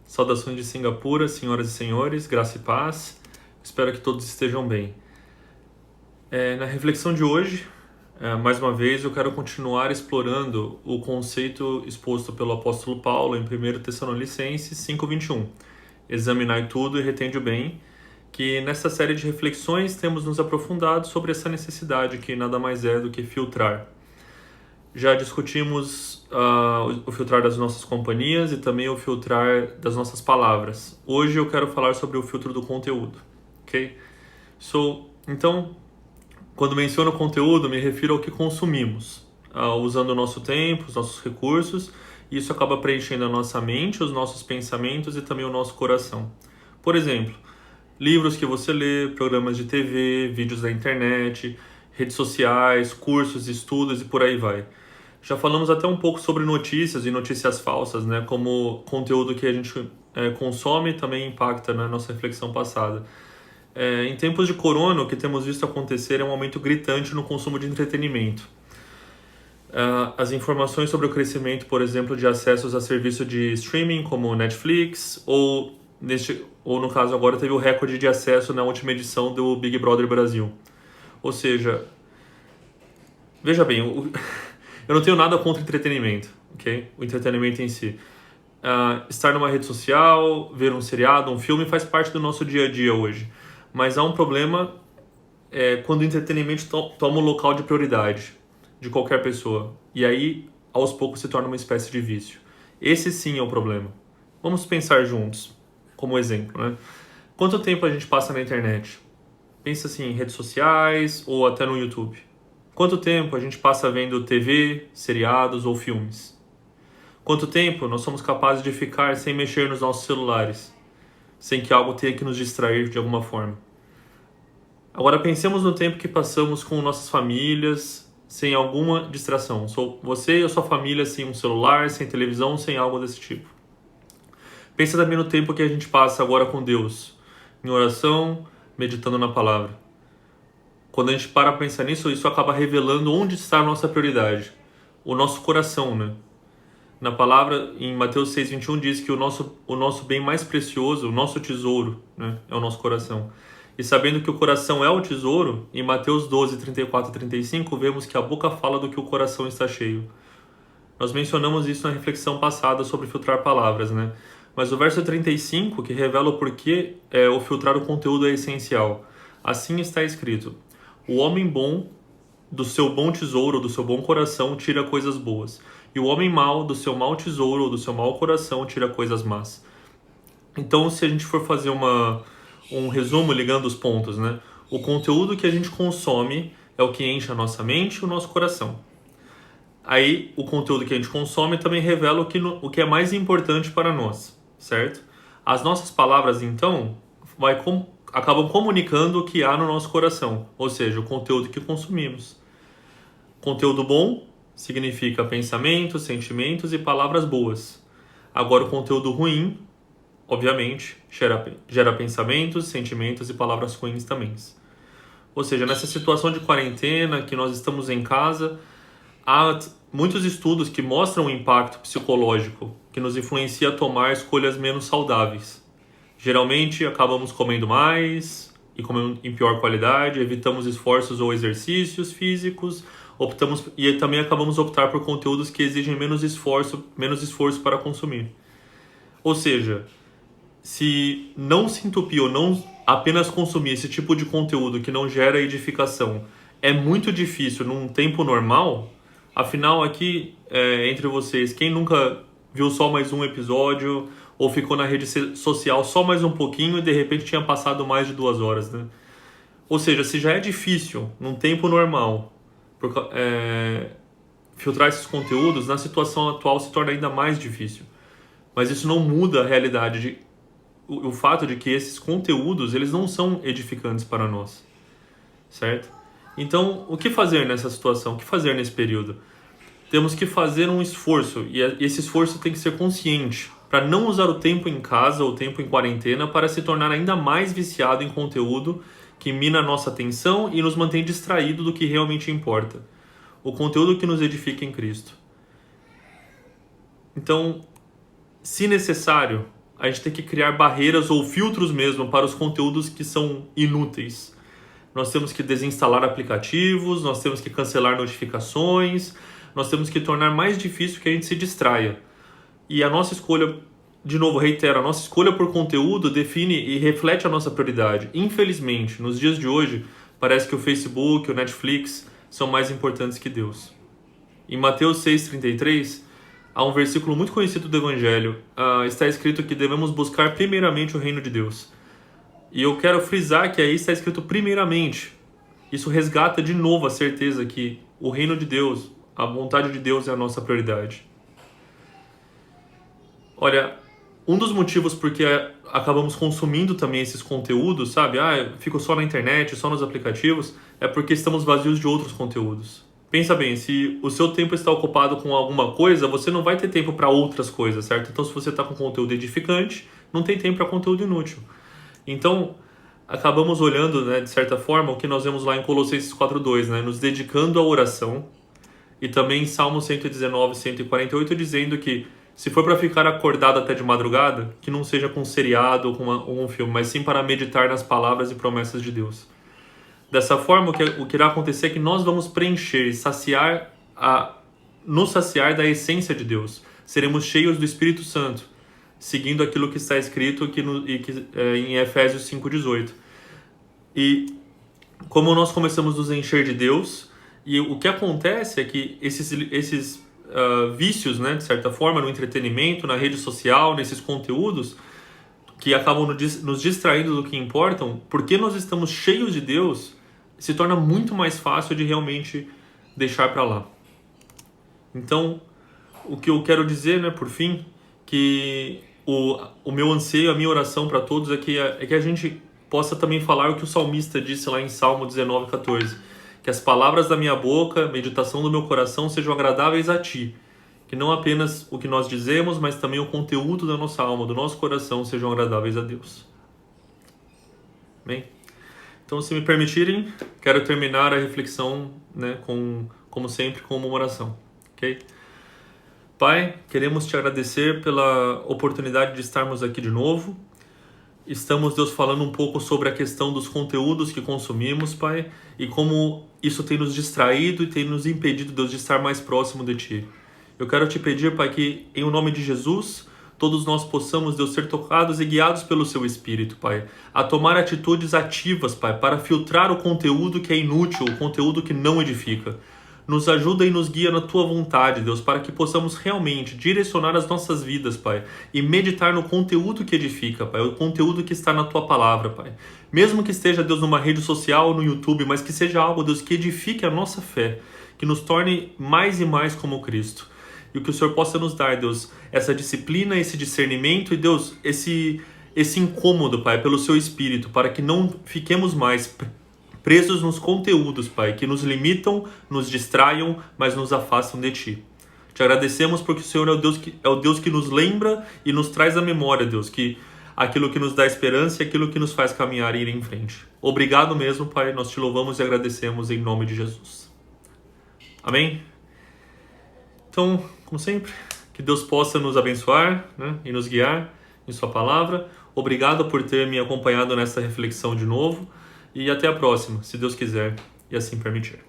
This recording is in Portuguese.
Saudações de Singapura, senhoras e senhores, graça e paz. Espero que todos estejam bem. Na reflexão de hoje, mais uma vez, eu quero continuar explorando o conceito exposto pelo apóstolo Paulo em 1 Tessalonicenses 5:21. Examinai tudo e retende o bem, que nessa série de reflexões temos nos aprofundado sobre essa necessidade que nada mais é do que filtrar. Já discutimos o filtrar das nossas companhias e também o filtrar das nossas palavras. Hoje eu quero falar sobre o filtro do conteúdo, ok? Então, quando menciono conteúdo, me refiro ao que consumimos, usando o nosso tempo, os nossos recursos, e isso acaba preenchendo a nossa mente, os nossos pensamentos e também o nosso coração. Por exemplo, livros que você lê, programas de TV, vídeos da internet, redes sociais, cursos, estudos e por aí vai. Já falamos até um pouco sobre notícias e notícias falsas, né? Como conteúdo que a gente consome também impacta na nossa reflexão passada. Em tempos de corona, o que temos visto acontecer é um aumento gritante no consumo de entretenimento. As informações sobre o crescimento, por exemplo, de acessos a serviços de streaming como Netflix, ou no caso agora teve o recorde de acesso na última edição do Big Brother Brasil. Ou seja, veja bem, eu não tenho nada contra entretenimento, ok? O entretenimento em si. Estar numa rede social, ver um seriado, um filme faz parte do nosso dia a dia hoje. Mas há um problema quando o entretenimento toma o local de prioridade de qualquer pessoa. E aí, aos poucos, se torna uma espécie de vício. Esse sim é o problema. Vamos pensar juntos, como exemplo, né? Quanto tempo a gente passa na internet? Pensa assim, em redes sociais ou até no YouTube. Quanto tempo a gente passa vendo TV, seriados ou filmes? Quanto tempo nós somos capazes de ficar sem mexer nos nossos celulares, sem que algo tenha que nos distrair de alguma forma? Agora pensemos no tempo que passamos com nossas famílias, sem alguma distração. Você e a sua família sem um celular, sem televisão, sem algo desse tipo. Pensa também no tempo que a gente passa agora com Deus, em oração, meditando na palavra. Quando a gente para pensar nisso, isso acaba revelando onde está a nossa prioridade. O nosso coração, né? Na palavra, em Mateus 6:21, diz que o nosso bem mais precioso, o nosso tesouro, né, é o nosso coração. E sabendo que o coração é o tesouro, em Mateus 12:34 e 35, vemos que a boca fala do que o coração está cheio. Nós mencionamos isso na reflexão passada sobre filtrar palavras, né? Mas o verso 35, que revela o porquê o filtrar o conteúdo é essencial. Assim está escrito: o homem bom, do seu bom tesouro, do seu bom coração, tira coisas boas. E o homem mau, do seu mau tesouro, ou do seu mau coração, tira coisas más. Então, se a gente for fazer um resumo ligando os pontos, né? O conteúdo que a gente consome é o que enche a nossa mente e o nosso coração. Aí, o conteúdo que a gente consome também revela o que é mais importante para nós, certo? As nossas palavras, então, acabam comunicando o que há no nosso coração, ou seja, o conteúdo que consumimos. Conteúdo bom significa pensamentos, sentimentos e palavras boas. Agora, o conteúdo ruim, obviamente, gera pensamentos, sentimentos e palavras ruins também. Ou seja, nessa situação de quarentena, que nós estamos em casa, há muitos estudos que mostram o impacto psicológico que nos influencia a tomar escolhas menos saudáveis. Geralmente acabamos comendo mais e comendo em pior qualidade, evitamos esforços ou exercícios físicos, e também acabamos optar por conteúdos que exigem menos esforço para consumir. Ou seja, se não se entupir ou não apenas consumir esse tipo de conteúdo que não gera edificação é muito difícil num tempo normal, afinal aqui entre vocês, quem nunca viu só mais um episódio ou ficou na rede social só mais um pouquinho e de repente tinha passado mais de 2 horas, né? Ou seja, se já é difícil num tempo normal filtrar esses conteúdos, na situação atual se torna ainda mais difícil. Mas isso não muda a realidade o fato de que esses conteúdos eles não são edificantes para nós, certo? Então, o que fazer nessa situação? O que fazer nesse período? Temos que fazer um esforço, e esse esforço tem que ser consciente, para não usar o tempo em casa ou o tempo em quarentena para se tornar ainda mais viciado em conteúdo que mina a nossa atenção e nos mantém distraído do que realmente importa. O conteúdo que nos edifica em Cristo. Então, se necessário, a gente tem que criar barreiras ou filtros mesmo para os conteúdos que são inúteis. Nós temos que desinstalar aplicativos, nós temos que cancelar notificações, nós temos que tornar mais difícil que a gente se distraia. E a nossa escolha, de novo, reitero, a nossa escolha por conteúdo define e reflete a nossa prioridade. Infelizmente, nos dias de hoje, parece que o Facebook, o Netflix são mais importantes que Deus. Em Mateus 6,33, há um versículo muito conhecido do Evangelho. Está escrito que devemos buscar primeiramente o reino de Deus. E eu quero frisar que aí está escrito primeiramente. Isso resgata de novo a certeza que o reino de Deus, a vontade de Deus é a nossa prioridade. Olha, um dos motivos porque acabamos consumindo também esses conteúdos, sabe? Eu fico só na internet, só nos aplicativos, é porque estamos vazios de outros conteúdos. Pensa bem, se o seu tempo está ocupado com alguma coisa, você não vai ter tempo para outras coisas, certo? Então, se você está com conteúdo edificante, não tem tempo para conteúdo inútil. Então, acabamos olhando, né, de certa forma, o que nós vemos lá em Colossenses 4:2, né, nos dedicando à oração, e também em Salmo 119, 148, dizendo que se for para ficar acordado até de madrugada, que não seja com um seriado ou com um filme, mas sim para meditar nas palavras e promessas de Deus. Dessa forma, o que irá acontecer é que nós vamos preencher e nos saciar da essência de Deus. Seremos cheios do Espírito Santo, seguindo aquilo que está escrito em Efésios 5:18. E como nós começamos a nos encher de Deus, e o que acontece é que esses vícios, né, de certa forma, no entretenimento, na rede social, nesses conteúdos, que acabam nos distraindo do que importam, porque nós estamos cheios de Deus, se torna muito mais fácil de realmente deixar para lá. Então, o que eu quero dizer, né, por fim, que o meu anseio, a minha oração para todos é que a gente possa também falar o que o salmista disse lá em Salmo 19:14, que as palavras da minha boca, a meditação do meu coração sejam agradáveis a ti, que não apenas o que nós dizemos, mas também o conteúdo da nossa alma, do nosso coração sejam agradáveis a Deus. Amém? Então, se me permitirem, quero terminar a reflexão, né, como sempre, com uma oração. Ok? Pai, queremos te agradecer pela oportunidade de estarmos aqui de novo. Estamos, Deus, falando um pouco sobre a questão dos conteúdos que consumimos, Pai, e como isso tem nos distraído e tem nos impedido, Deus, de estar mais próximo de Ti. Eu quero te pedir, Pai, que em o nome de Jesus, todos nós possamos, Deus, ser tocados e guiados pelo Seu Espírito, Pai, a tomar atitudes ativas, Pai, para filtrar o conteúdo que é inútil, o conteúdo que não edifica. Nos ajuda e nos guia na Tua vontade, Deus, para que possamos realmente direcionar as nossas vidas, Pai, e meditar no conteúdo que edifica, Pai, o conteúdo que está na Tua palavra, Pai. Mesmo que esteja, Deus, numa rede social ou no YouTube, mas que seja algo, Deus, que edifique a nossa fé, que nos torne mais e mais como Cristo. E o que o Senhor possa nos dar, Deus, essa disciplina, esse discernimento e, Deus, esse incômodo, Pai, pelo Seu Espírito, para que não fiquemos mais presos nos conteúdos, Pai, que nos limitam, nos distraiam, mas nos afastam de Ti. Te agradecemos porque o Senhor é o Deus que nos lembra e nos traz à memória, Deus, que aquilo que nos dá esperança e aquilo que nos faz caminhar e ir em frente. Obrigado mesmo, Pai, nós Te louvamos e agradecemos em nome de Jesus. Amém? Então, como sempre, que Deus possa nos abençoar, né, e nos guiar em Sua palavra. Obrigado por ter me acompanhado nessa reflexão de novo. E até a próxima, se Deus quiser e assim permitir.